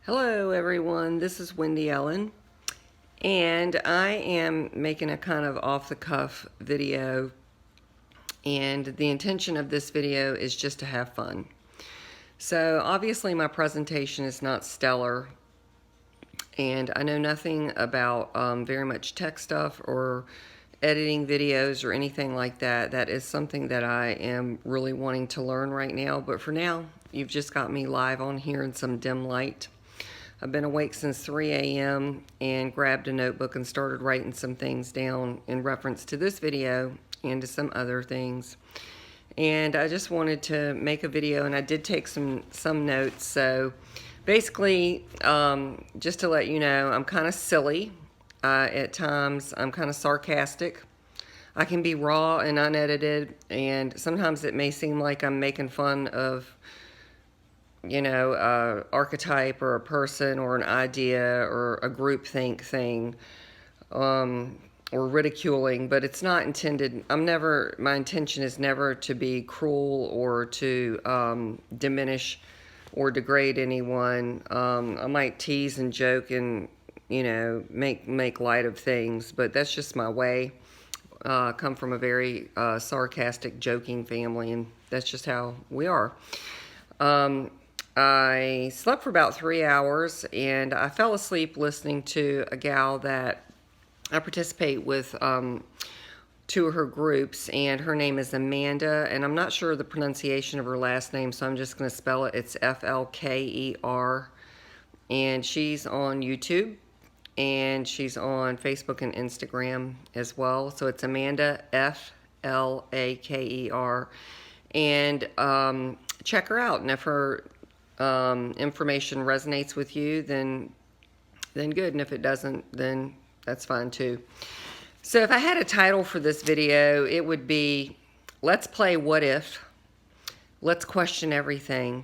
Hello everyone, this is Wendy Ellen, and I am making a kind of off-the-cuff video, and the intention of this video is just to have fun. So obviously my presentation is not stellar, and I know nothing about very much tech stuff or editing videos or anything like that. That is something that I am really wanting to learn right now, but for now, you've just got me live on here in some dim light. I've been awake since 3 a.m. and grabbed a notebook and started writing some things down in reference to this video and to some other things. And I just wanted to make a video, and I did take some notes. So basically, just to let you know, I'm kind of silly. At times, I'm kind of sarcastic. I can be raw and unedited, and sometimes it may seem like I'm making fun of archetype or a person or an idea or a groupthink thing, or ridiculing, but it's not intended. My intention is never to be cruel or to diminish or degrade anyone. I might tease and joke and, make light of things, but that's just my way. Come from a very sarcastic, joking family, and that's just how we are. I slept for about 3 hours, and I fell asleep listening to a gal that I participate with, two of her groups, and her name is Amanda, and I'm not sure the pronunciation of her last name, so I'm just going to spell it. It's F-L-K-E-R, and she's on YouTube, and she's on Facebook and Instagram as well. So it's Amanda, F-L-A-K-E-R, and check her out, and if her information resonates with you, then good, and if it doesn't, then that's fine too. So if I had a title for this video, it would be, let's play what if, let's question everything,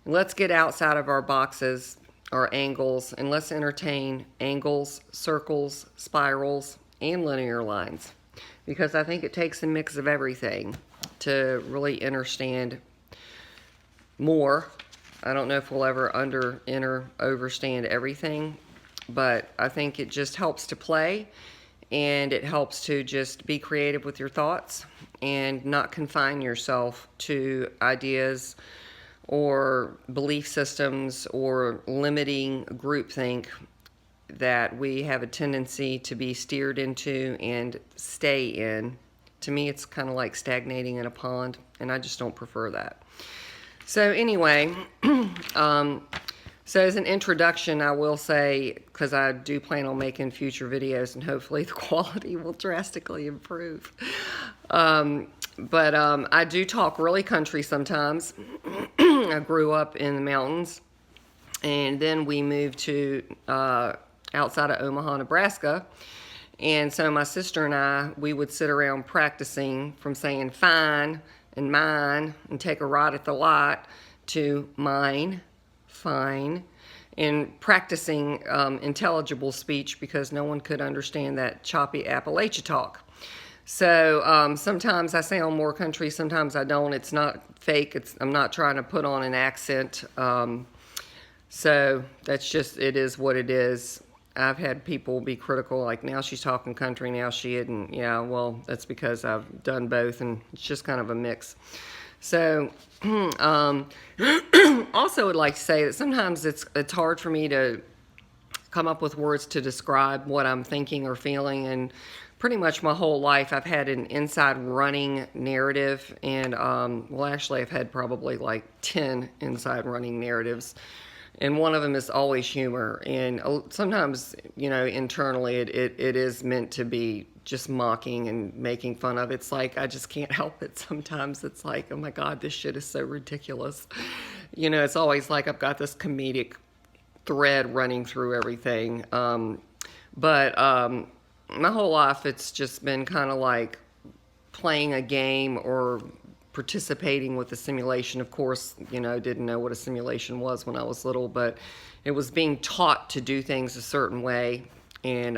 let's get outside of our boxes, our angles, and let's entertain angles, circles, spirals, and linear lines, because I think it takes a mix of everything to really understand more. I don't know if we'll ever overstand everything, but I think it just helps to play, and it helps to just be creative with your thoughts and not confine yourself to ideas or belief systems or limiting groupthink that we have a tendency to be steered into and stay in. To me, it's kind of like stagnating in a pond, and I just don't prefer that. So anyway, so as an introduction, I will say, because I do plan on making future videos, and hopefully the quality will drastically improve. But I do talk really country sometimes. I grew up in the mountains, and then we moved to outside of Omaha, Nebraska. And so my sister and I, we would sit around practicing from saying fine and mine and take a ride at the lot to mine, fine, and practicing intelligible speech, because no one could understand that choppy Appalachia talk. So sometimes I sound more country, sometimes I don't. It's not fake. I'm not trying to put on an accent. So that's just, it is what it is. I've had people be critical, like, now she's talking country, now she isn't. Yeah, well, that's because I've done both, and it's just kind of a mix. So, also would like to say that sometimes it's hard for me to come up with words to describe what I'm thinking or feeling, and pretty much my whole life I've had an inside running narrative, and, well, actually I've had probably like 10 inside running narratives. And one of them is always humor. And sometimes, internally it is meant to be just mocking and making fun of. It's like, I just can't help it. Sometimes it's like, oh my God, this shit is so ridiculous. It's always like I've got this comedic thread running through everything. But my whole life, it's just been kind of like playing a game or participating with a simulation. Of course, didn't know what a simulation was when I was little, but it was being taught to do things a certain way, and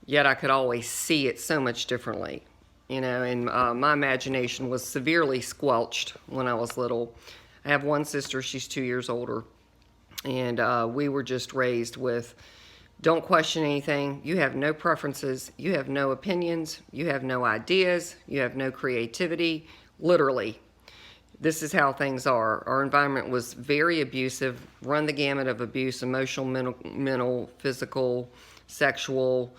yet I could always see it so much differently, and my imagination was severely squelched when I was little. I have one sister, she's 2 years older, And we were just raised with, don't question anything. You have no preferences. You have no opinions. You have no ideas. You have no creativity. Literally, this is how things are. Our environment was very abusive, run the gamut of abuse, emotional, mental, physical, sexual.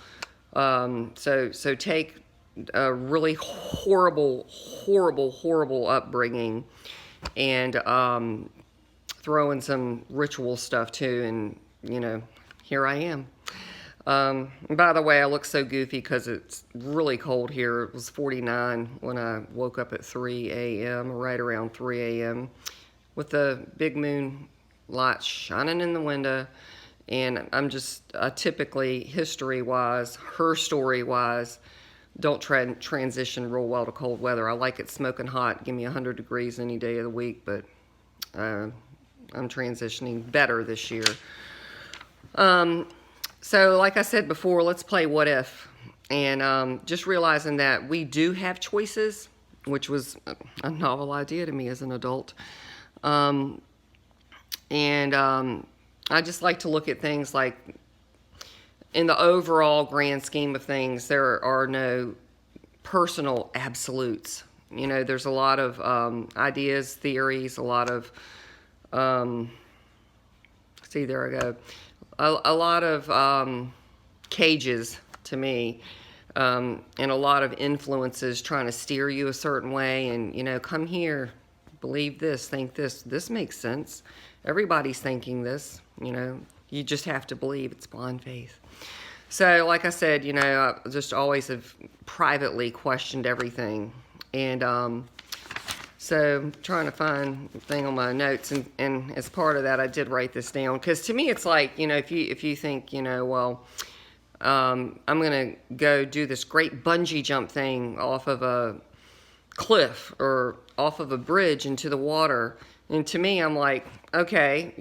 So take a really horrible upbringing, and throw in some ritual stuff too, and here I am. By the way, I look so goofy because it's really cold here. It was 49 when I woke up at 3 a.m., right around 3 a.m., with the big moon light shining in the window. And I'm just typically, history-wise, her story-wise, don't transition real well to cold weather. I like it smoking hot. Give me 100 degrees any day of the week, but I'm transitioning better this year. So like I said before, let's play What If. And just realizing that we do have choices, which was a novel idea to me as an adult. I just like to look at things like, in the overall grand scheme of things, there are no personal absolutes. There's a lot of ideas, theories, a lot of, see, there I go. A lot of cages to me, and a lot of influences trying to steer you a certain way, and come here, believe this, think this. This makes sense. Everybody's thinking this. You just have to believe. It's blind faith. So, like I said, I just always have privately questioned everything, and so I'm trying to find a thing on my notes, and as part of that, I did write this down, because to me, it's like, if you think, well, I'm gonna go do this great bungee jump thing off of a cliff or off of a bridge into the water, and to me, I'm like, okay,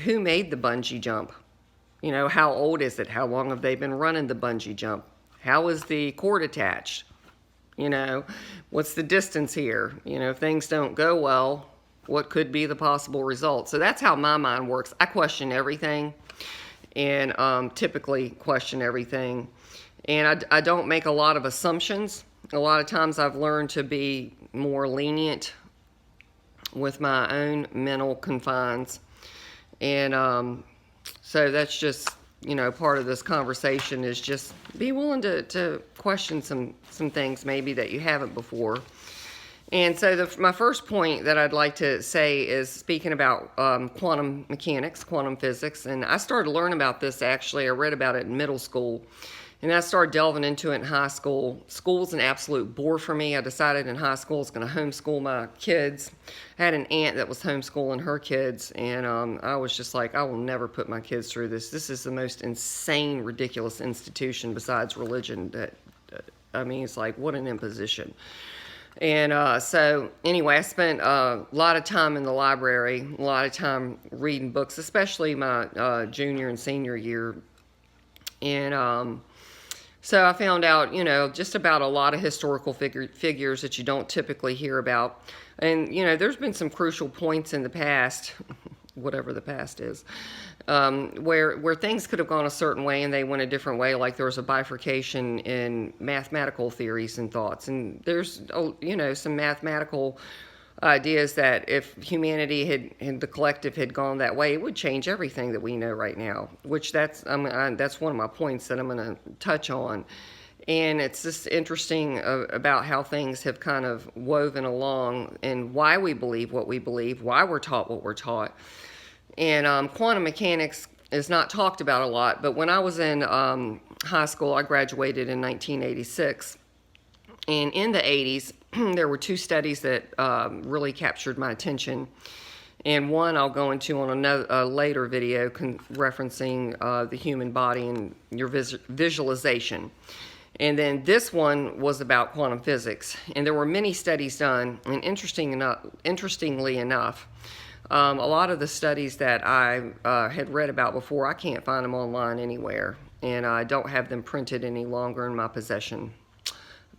who made the bungee jump? How old is it? How long have they been running the bungee jump? How is the cord attached? What's the distance here? If things don't go well, what could be the possible result? So that's how my mind works. I question everything, and typically question everything. And I don't make a lot of assumptions. A lot of times I've learned to be more lenient with my own mental confines. And so that's just, part of this conversation is just be willing to question some things maybe that you haven't before. And so my first point that I'd like to say is speaking about quantum mechanics, quantum physics. And I started learning about this, actually. I read about it in middle school. And I started delving into it in high school. School's an absolute bore for me. I decided in high school I was going to homeschool my kids. I had an aunt that was homeschooling her kids, and I was just like, I will never put my kids through this. This is the most insane, ridiculous institution besides religion. It's like, what an imposition. And so anyway, I spent a lot of time in the library, a lot of time reading books, especially my junior and senior year. And so I found out, just about a lot of historical figures that you don't typically hear about. And, there's been some crucial points in the past, whatever the past is, where things could have gone a certain way and they went a different way. Like there was a bifurcation in mathematical theories and thoughts. And there's, some mathematical ideas that if humanity and the collective had gone that way, it would change everything that we know right now, which that's one of my points that I'm going to touch on. And it's just interesting about how things have kind of woven along and why we believe what we believe, why we're taught what we're taught. And quantum mechanics is not talked about a lot, but when I was in high school, I graduated in 1986. And in the 80s, there were two studies that really captured my attention. And one I'll go into on a later video referencing the human body and your visualization. And then this one was about quantum physics. And there were many studies done. And interestingly enough, a lot of the studies that I had read about before, I can't find them online anywhere. And I don't have them printed any longer in my possession.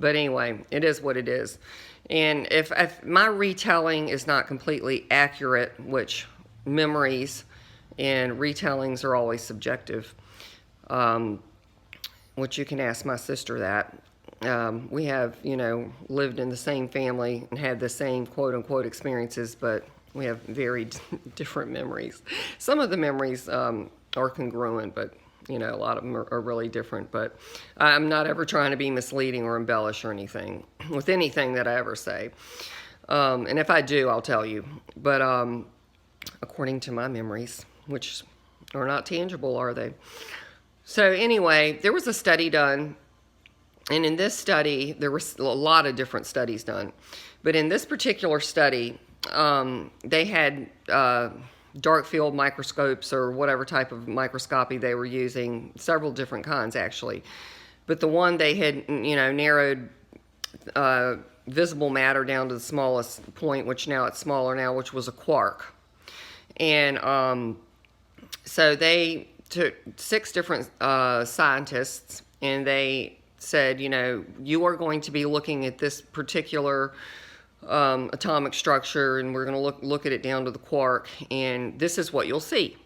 But anyway, it is what it is. And if my retelling is not completely accurate, which memories and retellings are always subjective, which you can ask my sister that. We have, lived in the same family and had the same quote unquote experiences, but we have very different memories. Some of the memories are congruent, but a lot of them are really different. But I'm not ever trying to be misleading or embellish or anything with anything that I ever say. And if I do, I'll tell you. But according to my memories, which are not tangible, are they? So anyway, there was a study done. And in this study, there were a lot of different studies done. But in this particular study, they had dark field microscopes or whatever type of microscopy they were using, several different kinds actually. But the one they had, narrowed visible matter down to the smallest point, which now it's smaller now, which was a quark. And so they took 6 different scientists, and they said, you are going to be looking at this particular atomic structure, and we're going to look at it down to the quark, and this is what you'll see.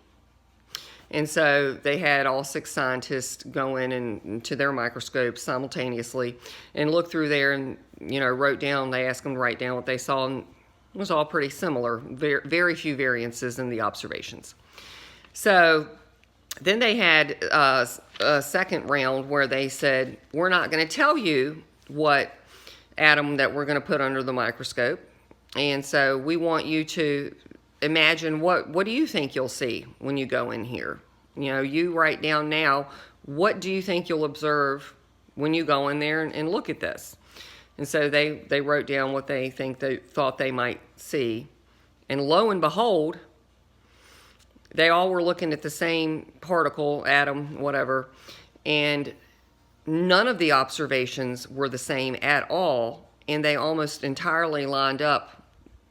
And so they had all 6 scientists go in and to their microscopes simultaneously and look through there and, wrote down, they asked them to write down what they saw, and it was all pretty similar, very, very few variances in the observations. So then they had a second round where they said, we're not going to tell you what atom that we're going to put under the microscope. And so we want you to imagine what do you think you'll see when you go in here? You write down now, what do you think you'll observe when you go in there and look at this? And so they wrote down what they thought they might see. And lo and behold, they all were looking at the same particle, atom, whatever, and none of the observations were the same at all, and they almost entirely lined up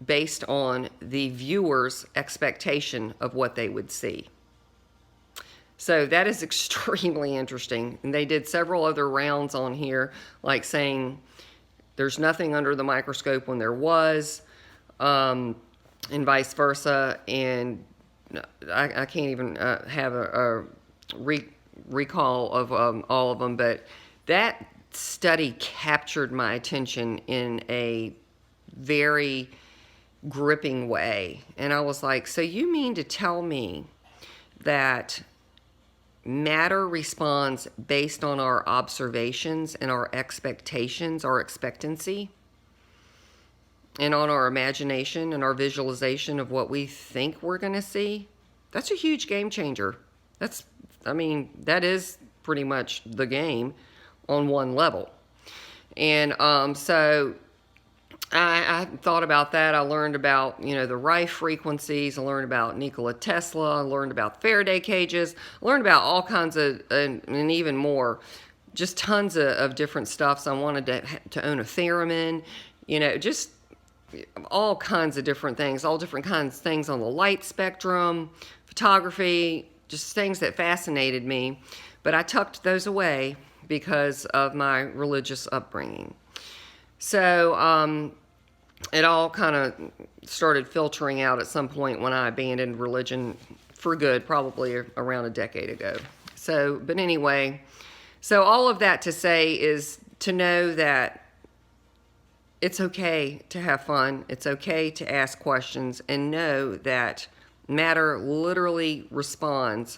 based on the viewer's expectation of what they would see. So that is extremely interesting. And they did several other rounds on here, like saying there's nothing under the microscope when there was, and vice versa. And I can't even have a recall of all of them, but that study captured my attention in a very gripping way. And I was like, so you mean to tell me that matter responds based on our observations and our expectations, our expectancy, and on our imagination and our visualization of what we think we're going to see? That's a huge game changer. That is pretty much the game on one level. And so I thought about that. I learned about, the Rife frequencies. I learned about Nikola Tesla. I learned about Faraday cages. I learned about all kinds of, and even more, just tons of different stuff. So I wanted to own a theremin, just all kinds of different things, all different kinds of things on the light spectrum, photography, just things that fascinated me. But I tucked those away because of my religious upbringing. So it all kind of started filtering out at some point when I abandoned religion for good, probably around a decade ago. But anyway, so all of that to say is to know that it's okay to have fun. It's okay to ask questions, and know that matter literally responds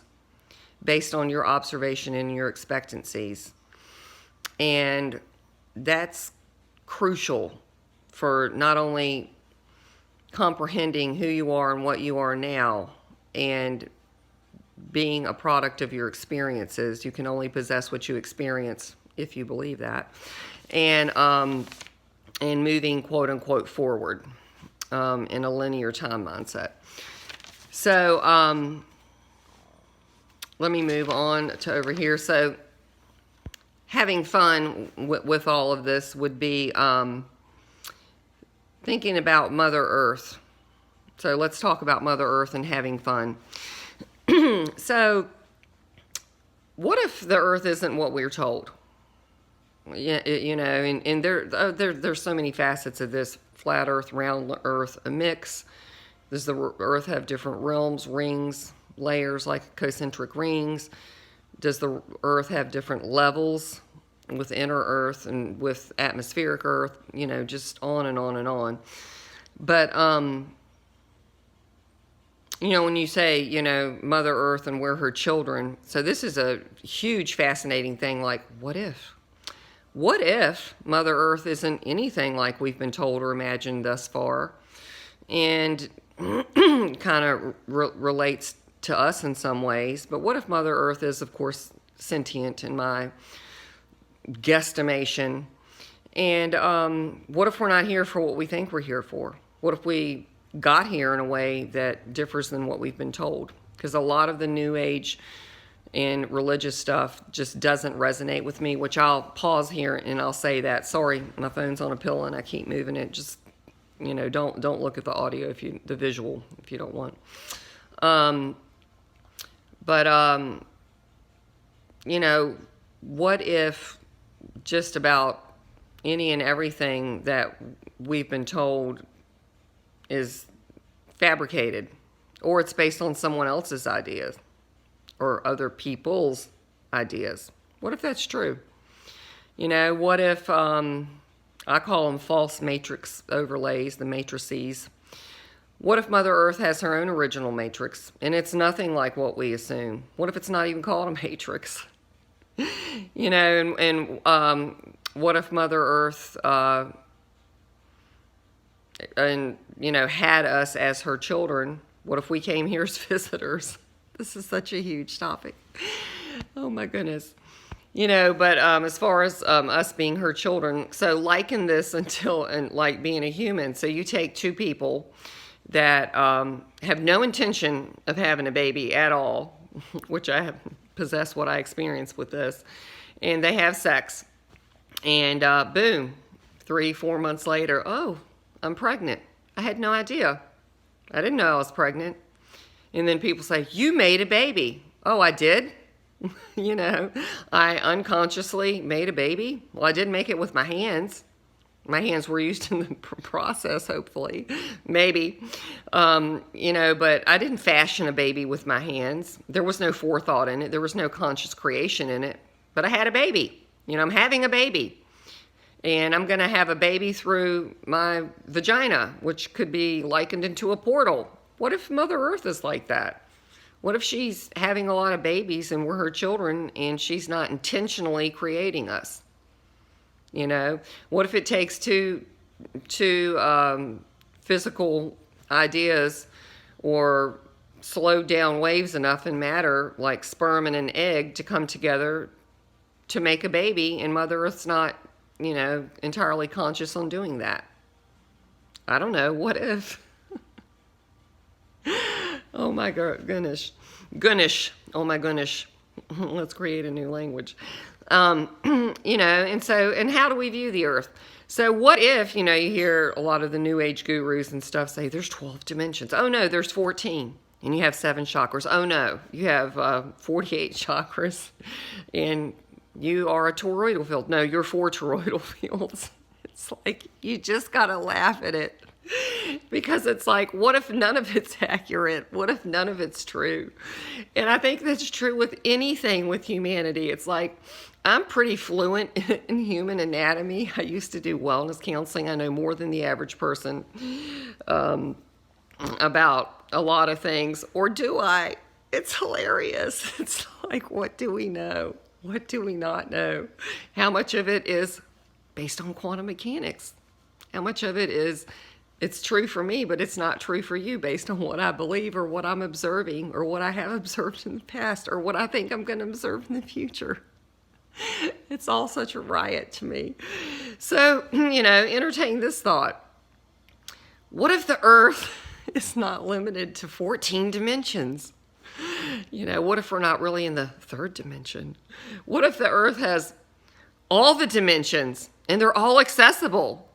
based on your observation and your expectancies. And that's crucial for not only comprehending who you are and what you are now, and being a product of your experiences. You can only possess what you experience, if you believe that. And moving, quote unquote, forward in a linear time mindset. So let me move on to over here. So having fun with all of this would be thinking about Mother Earth. So let's talk about Mother Earth and having fun. So what if the Earth isn't what we're told? Yeah, and there's so many facets of this: flat Earth, round Earth, a mix. Does the Earth have different realms, rings, layers like concentric rings? Does the Earth have different levels with inner Earth and with atmospheric Earth? You know, just on and on and on. But, you know, when you say, you know, Mother Earth and we're her children, so this is a huge, fascinating thing. Like, what if? What if Mother Earth isn't anything like we've been told or imagined thus far, and kind of relates to us in some ways? But what if Mother Earth is, of course, sentient in my guesstimation? And what if we're not here for what we think we're here for? What if we got here in a way that differs than what we've been told? Because a lot of the New Age and religious stuff just doesn't resonate with me, which I'll pause here and I'll say that. Sorry, my phone's on a pillow and I keep moving it. Just, you know, don't look at the audio, the visual, if you don't want. You know, what if just about any and everything that we've been told is fabricated, or it's based on someone else's ideas or other people's ideas? What if that's true? You know, what if, I call them false matrix overlays, the matrices. What if Mother Earth has her own original matrix and it's nothing like what we assume? What if it's not even called a matrix? You know, and what if Mother Earth, and, you know, had us as her children? What if we came here as visitors? This is such a huge topic. Oh my goodness. You know, but as far as us being her children, so liken this and like being a human. So you take two people that have no intention of having a baby at all, which I have possessed what I experienced with this, and they have sex, and boom, 3-4 months later, oh, I'm pregnant. I had no idea. I didn't know I was pregnant. And then people say, you made a baby. Oh, I did? You know, I unconsciously made a baby. Well, I didn't make it with my hands. My hands were used in the process, hopefully, maybe. You know, but I didn't fashion a baby with my hands. There was no forethought in it. There was no conscious creation in it. But I had a baby. You know, I'm having a baby. And I'm going to have a baby through my vagina, which could be likened into a portal. What if Mother Earth is like that? What if she's having a lot of babies and we're her children and she's not intentionally creating us? You know, what if it takes two physical ideas or slowed down waves enough in matter, like sperm and an egg, to come together to make a baby, and Mother Earth's not, you know, entirely conscious on doing that? I don't know. What if? Oh my goodness. Oh my goodness. Let's create a new language. You know, and how do we view the Earth? So what if, you know, you hear a lot of the New Age gurus and stuff say there's 12 dimensions. Oh no, there's 14. And you have 7 chakras. Oh no, you have 48 chakras. And you are a toroidal field. No, you're 4 toroidal fields. It's like, you just got to laugh at it. Because it's like, what if none of it's accurate? What if none of it's true? And I think that's true with anything with humanity. It's like, I'm pretty fluent in human anatomy. I used to do wellness counseling. I know more than the average person about a lot of things. Or do I? It's hilarious. It's like, what do we know? What do we not know? How much of it is based on quantum mechanics? How much of it is, it's true for me, but it's not true for you based on what I believe or what I'm observing or what I have observed in the past or what I think I'm going to observe in the future? It's all such a riot to me. So, you know, entertain this thought. What if the Earth is not limited to 14 dimensions? You know, what if we're not really in the 3rd dimension? What if the Earth has all the dimensions and they're all accessible?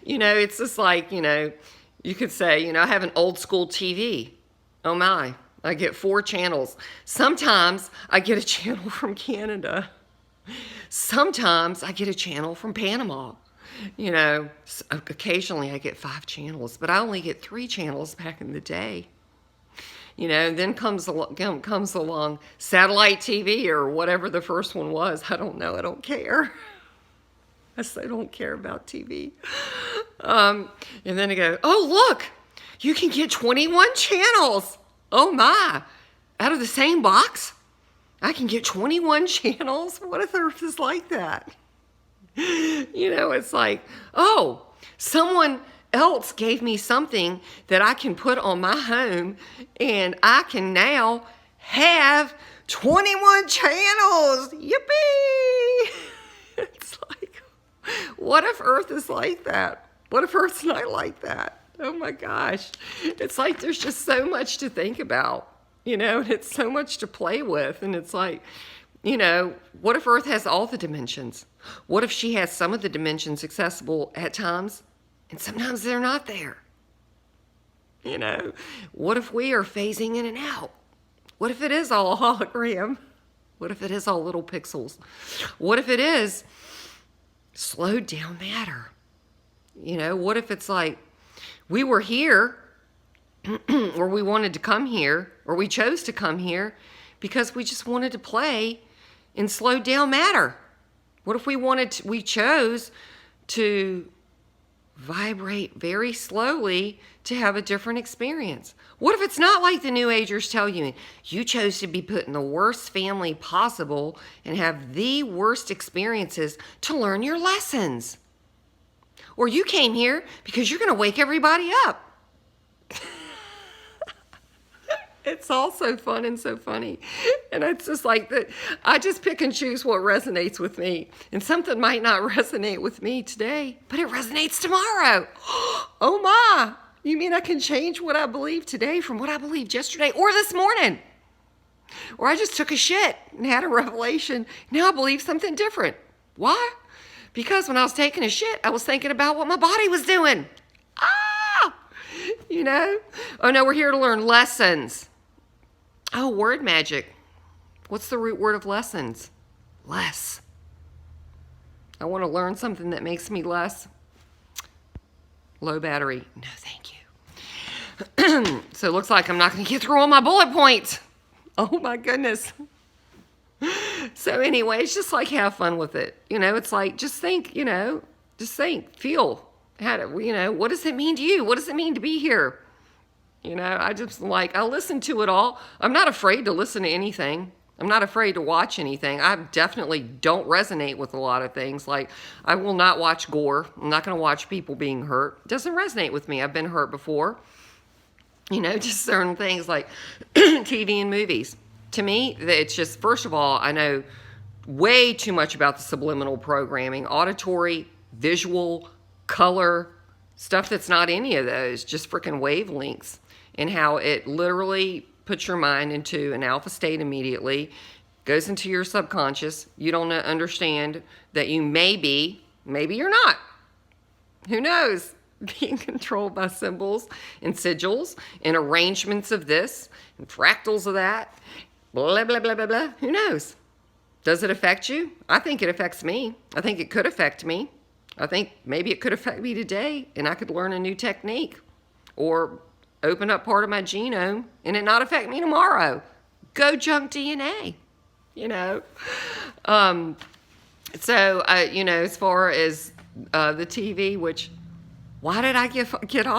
You know, it's just like, you know, you could say, you know, I have an old school TV. Oh my, I get 4 channels. Sometimes I get a channel from Canada. Sometimes I get a channel from Panama. You know, occasionally I get 5 channels, but I only get 3 channels back in the day. Then comes along satellite TV or whatever the first one was. I don't know. I don't care. I so don't care about TV. And then I go, oh, look, you can get 21 channels. Oh, my. Out of the same box, I can get 21 channels. What if Earth is like that? It's like, oh, someone else gave me something that I can put on my home, and I can now have 21 channels. Yippee! It's like, what if Earth is like that? What if Earth's not like that? Oh my gosh. It's like there's just so much to think about, and it's so much to play with. And it's like, what if Earth has all the dimensions? What if she has some of the dimensions accessible at times, and sometimes they're not there? What if we are phasing in and out? What if it is all a hologram? What if it is all little pixels? What if it is slowed down matter? What if it's like we were here or we wanted to come here or we chose to come here because we just wanted to play in slowed down matter? What if we chose to vibrate very slowly to have a different experience? What if it's not like the New Agers tell you? You chose to be put in the worst family possible and have the worst experiences to learn your lessons. Or you came here because you're going to wake everybody up. It's all so fun and so funny. And it's just like that. I just pick and choose what resonates with me. And something might not resonate with me today, but it resonates tomorrow. Oh my. You mean I can change what I believe today from what I believed yesterday or this morning? Or I just took a shit and had a revelation. Now I believe something different. Why? Because when I was taking a shit, I was thinking about what my body was doing. Oh no, we're here to learn lessons. Oh, word magic. What's the root word of lessons? Less. I want to learn something that makes me less. Low battery. No, thank you. So it looks like I'm not going to get through all my bullet points. Oh my goodness. So anyway, it's just like have fun with it. It's like just think, feel. What does it mean to you? What does it mean to be here? I just I listen to it all. I'm not afraid to listen to anything. I'm not afraid to watch anything. I definitely don't resonate with a lot of things. Like, I will not watch gore. I'm not going to watch people being hurt. It doesn't resonate with me. I've been hurt before. Just certain things like TV and movies. To me, it's just, first of all, I know way too much about the subliminal programming, auditory, visual, color, stuff that's not any of those, just freaking wavelengths, and how it literally puts your mind into an alpha state immediately, goes into your subconscious. You don't understand that you maybe you're not. Who knows? Being controlled by symbols and sigils and arrangements of this and fractals of that. Blah, blah, blah, blah, blah. Who knows? Does it affect you? I think it affects me. I think it could affect me. I think maybe it could affect me today and I could learn a new technique or open up part of my genome and it not affect me tomorrow. Go junk DNA, So, as far as the TV, which, why did I get off?